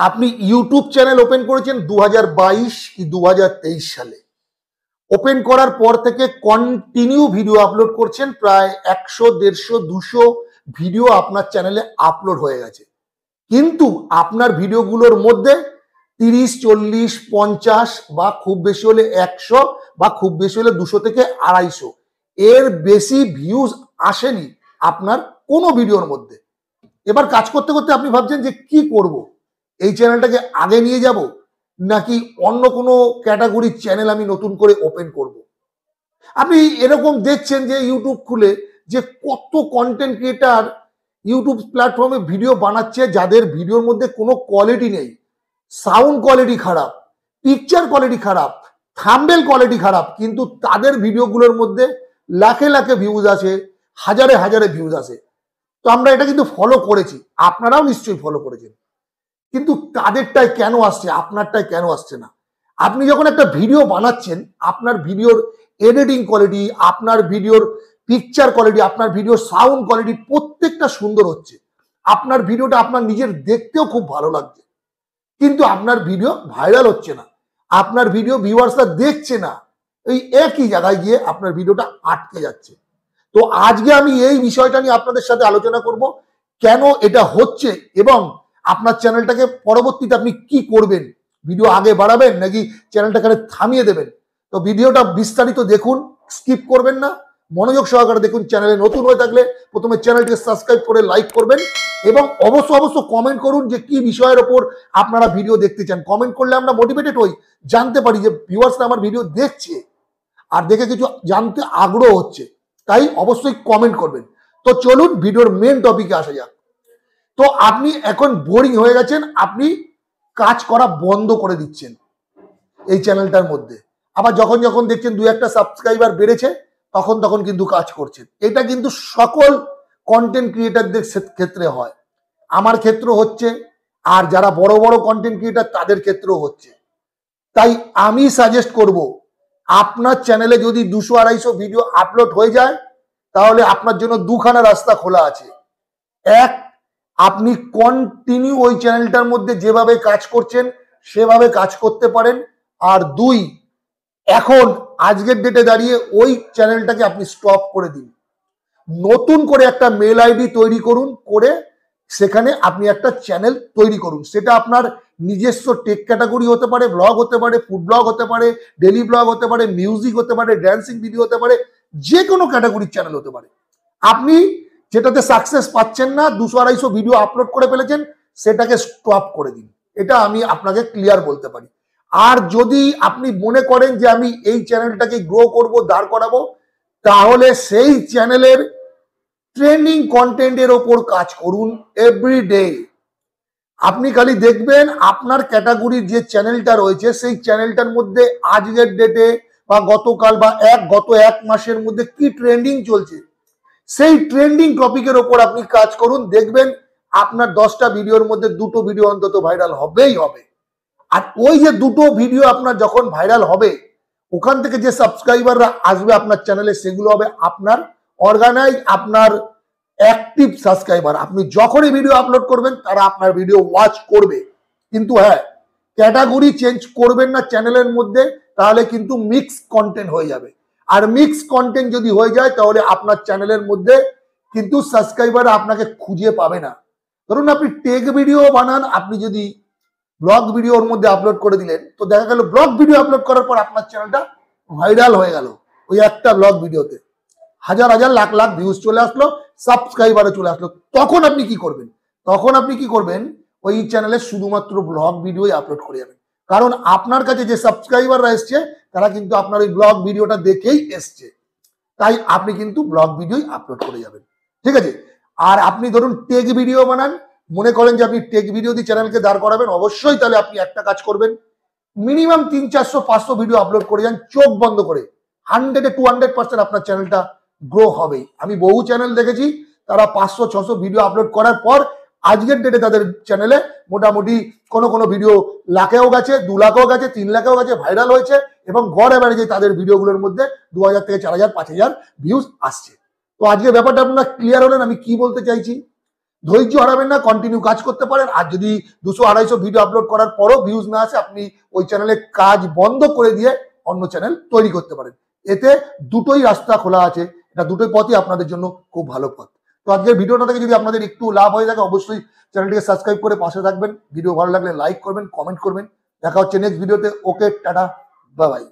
আপনি YouTube channel open করেছেন 2022 কি 2023 সালে। ওপেন করার পর থেকে কন্টিনিউ ভিডিও আপলোড করছেন, প্রায় 100, 150, 200 ভিডিও আপনার চ্যানেলে আপলোড হয়ে গেছে। কিন্তু আপনার ভিডিওগুলোর মধ্যে 30, 40, 50 বা খুব বেশি হলে 100 বা খুব বেশি হলে 200 থেকে 250 এর বেশি ভিউজ আসেনি আপনার কোনো ভিডিওর মধ্যে। এবার কাজ করতে করতে আপনি ভাবছেন যে কি করব, এই চ্যানেলটাকে আগে নিয়ে যাব নাকি অন্য কোনো ক্যাটাগরির চ্যানেল আমি নতুন করে ওপেন করব। আপনি এরকম দেখছেন যে ইউটিউব খুলে যে কত কন্টেন্ট ক্রিয়েটার ইউটিউব প্ল্যাটফর্মে ভিডিও বানাচ্ছে যাদের ভিডিওর মধ্যে কোনো কোয়ালিটি নেই, সাউন্ড কোয়ালিটি খারাপ, পিকচার কোয়ালিটি খারাপ, থাম্বনেল কোয়ালিটি খারাপ, কিন্তু তাদের ভিডিওগুলোর মধ্যে লাখে লাখে ভিউজ আছে, হাজারে হাজারে ভিউজ আছে। তো আমরা এটা কিন্তু ফলো করেছি, আপনারাও নিশ্চয়ই ফলো করেছেন। কিন্তু তাদেরটাই কেন আসছে, আপনারটাই কেন আসছে না? আপনি যখন একটা ভিডিও বানাচ্ছেন, আপনার ভিডিওর এডিটিং কোয়ালিটি, আপনার ভিডিওর পিকচার কোয়ালিটি, আপনার ভিডিওর সাউন্ড কোয়ালিটি প্রত্যেকটা সুন্দর হচ্ছে, আপনার ভিডিওটা আপনার নিজের দেখতেও খুব ভালো লাগছে, কিন্তু আপনার ভিডিও ভাইরাল হচ্ছে না, আপনার ভিডিও ভিউয়ার্সরা দেখছে না, এই একই জায়গায় গিয়ে আপনার ভিডিওটা আটকে যাচ্ছে। তো আজকে আমি এই বিষয়টা নিয়ে আপনাদের সাথে আলোচনা করব, কেন এটা হচ্ছে এবং আপনার চ্যানেলটাকে পরবর্তীতে আপনি কি করবেন, ভিডিও আগে বাড়াবেন নাকি চ্যানেলটাকে থামিয়ে দেবেন। তো ভিডিওটা বিস্তারিত দেখুন, স্কিপ করবেন না, মনোযোগ সহকারে দেখুন। চ্যানেলে নতুন হয়ে থাকলে প্রথমে চ্যানেলটিকে সাবস্ক্রাইব করে লাইক করবেন এবং অবশ্য কমেন্ট করুন যে কি বিষয়ের ওপর আপনারা ভিডিও দেখতে চান। কমেন্ট করলে আমরা মোটিভেটেড হই, জানতে পারি যে ভিউয়ার্সরা আমার ভিডিও দেখছে আর দেখে কিছু জানতে আগ্রহ হচ্ছে, তাই অবশ্যই কমেন্ট করবেন। তো চলুন ভিডিওর মেন টপিকে আসা যাক। তো আপনি এখন বোরিং হয়ে গেছেন, আপনি কাজ করা বন্ধ করে দিচ্ছেন এই চ্যানেলটার মধ্যে, আবার যখন যখন দেখছেন 2-1টা সাবস্ক্রাইবার বেড়েছে তখন কিন্তু কাজ করছেন। এটা কিন্তু সকল কন্টেন্ট ক্রিয়েটারদের ক্ষেত্রে হয়, আমার ক্ষেত্রে হচ্ছে, আর যারা বড় বড় কন্টেন্ট ক্রিয়েটার তাদের ক্ষেত্রেও হচ্ছে। তাই আমি সাজেস্ট করব, আপনার চ্যানেলে যদি 200-250 ভিডিও আপলোড হয়ে যায় তাহলে আপনার জন্য দুখানা রাস্তা খোলা আছে। এক, আপনি কন্টিনিউ ওই চ্যানেলটার মধ্যে যেভাবে কাজ করছেন সেভাবে কাজ করতে পারেন। আর দুই, এখন আজকের ডেটে দাঁড়িয়ে ওই চ্যানেলটাকে আপনি স্টপ করে দিন, নতুন করে একটা মেল আইডি তৈরি করুন, করে সেখানে আপনি একটা চ্যানেল তৈরি করুন। সেটা আপনার নিজস্ব টেক ক্যাটাগরি হতে পারে, ব্লগ হতে পারে, ফুড ব্লগ হতে পারে, ডেলি ব্লগ হতে পারে, মিউজিক হতে পারে, ড্যান্সিং ভিডিও হতে পারে, যে কোনো ক্যাটাগরির চ্যানেল হতে পারে। আপনি যেটাতে সাকসেস পাচ্ছেন না, 200-250 ভিডিও আপলোড করে ফেলেছেন, সেটাকে স্টপ করে দিন। এটা আমি আপনাকে ক্লিয়ার বলতে পারি। আর যদি আপনি মনে করেন যে আমি এই চ্যানেলটাকে গ্রো করব, দাঁড় করাবো, তাহলে সেই চ্যানেলের ট্রেন্ডিং কন্টেন্টের ওপর কাজ করুন এভরিডে। আপনি খালি দেখবেন আপনার ক্যাটাগরির যে চ্যানেলটা রয়েছে সেই চ্যানেলটার মধ্যে আজকের ডেটে বা গতকাল বা গত এক মাসের মধ্যে কি ট্রেন্ডিং চলছে, সেই ট্রেন্ডিং টপিকের ওপর আপনি কাজ করুন। দেখবেন আপনার 10টা ভিডিওর মধ্যে 2টো ভিডিও অন্তত ভাইরাল হবেই হবে। আর ওই যে 2টো ভিডিও আপনার যখন ভাইরাল হবে, ওখান থেকে যে সাবস্ক্রাইবাররা আসবে আপনার চ্যানেলে, সেগুলো হবে আপনার অর্গানাইজ, আপনার অ্যাক্টিভ সাবস্ক্রাইবার। আপনি যখনই ভিডিও আপলোড করবেন তারা আপনার ভিডিও ওয়াচ করবে। কিন্তু হ্যাঁ, ক্যাটাগরি চেঞ্জ করবেন না চ্যানেলের মধ্যে, তাহলে কিন্তু মিক্স কন্টেন্ট হয়ে যাবে। আর মিক্স কন্টেন্ট যদি হয়ে যায় তাহলে আপনার চ্যানেলের মধ্যে কিন্তু সাবস্ক্রাইবার আপনাকে খুঁজে পাবে না। ধরুন আপনি টেক ভিডিও বানান, আপনি যদি ব্লগ ভিডিও ওর মধ্যে আপলোড করে দিলেন, তো দেখা গেল ব্লগ ভিডিও আপলোড করার পর আপনার চ্যানেলটা ভাইরাল হয়ে গেল, ওই একটা ব্লগ ভিডিওতে হাজার হাজার লাখ লাখ ভিউজ চলে আসলো, সাবস্ক্রাইবারও চলে আসলো। তখন আপনি কি করবেন? ওই চ্যানেলে শুধুমাত্র ব্লগ ভিডিওই আপলোড করে যাবেন, কারণ আপনার কাছে যে সাবস্ক্রাইবাররা এসছে তারা কিন্তু আপনার ওই ব্লগ ভিডিওটা দেখেই এসছে, তাই আপনি কিন্তু ব্লগ ভিডিওই আপলোড করে যাবেন। ঠিক আছে? আর আপনি ধরুন টেক ভিডিও বানান, মনে করেন যে আপনি টেক ভিডিও দিয়ে চ্যানেলকে দাঁড় করাবেন, অবশ্যই তাহলে আপনি একটা কাজ করবেন, মিনিমাম 300-400 ভিডিও আপলোড করে যান চোখ বন্ধ করে। 100-200% আপনার চ্যানেলটা গ্রো হবেই। আমি বহু চ্যানেল দেখেছি তারা 500-600 ভিডিও আপলোড করার পর আজকের ডেটে তাদের চ্যানেলে মোটামুটি কোনো ভিডিও লাখেও গেছে, 2 লাখেও গেছে, 3 লাখেও গেছে, ভাইরাল হয়েছে এবং গড় অ্যাভারেজে তাদের ভিডিওগুলোর মধ্যে 2000 থেকে 4000-5000 ভিউজ আসছে। তো আজকে ব্যাপারটা আপনারা ক্লিয়ার হলেন আমি কি বলতে চাইছি। ধৈর্য হারাবেন না, কন্টিনিউ কাজ করতে পারেন। আর যদি 200-250 ভিডিও আপলোড করার পরও ভিউজ না আসে, আপনি ওই চ্যানেলে কাজ বন্ধ করে দিয়ে অন্য চ্যানেল তৈরি করতে পারেন। এতে দুটোই রাস্তা খোলা আছে, এটা দুটোই পথই আপনাদের জন্য খুব ভালো পথ। তো আজকের ভিডিওটা থেকে যদি আপনাদের একটু লাভ হয়ে থাকে, অবশ্যই চ্যানেলটিকে সাবস্ক্রাইব করে পাশে থাকবেন। ভিডিও ভালো লাগলে লাইক করবেন, কমেন্ট করবেন। দেখা হচ্ছে নেক্সট ভিডিওতে। ওকে, টাটা, বাই বাই।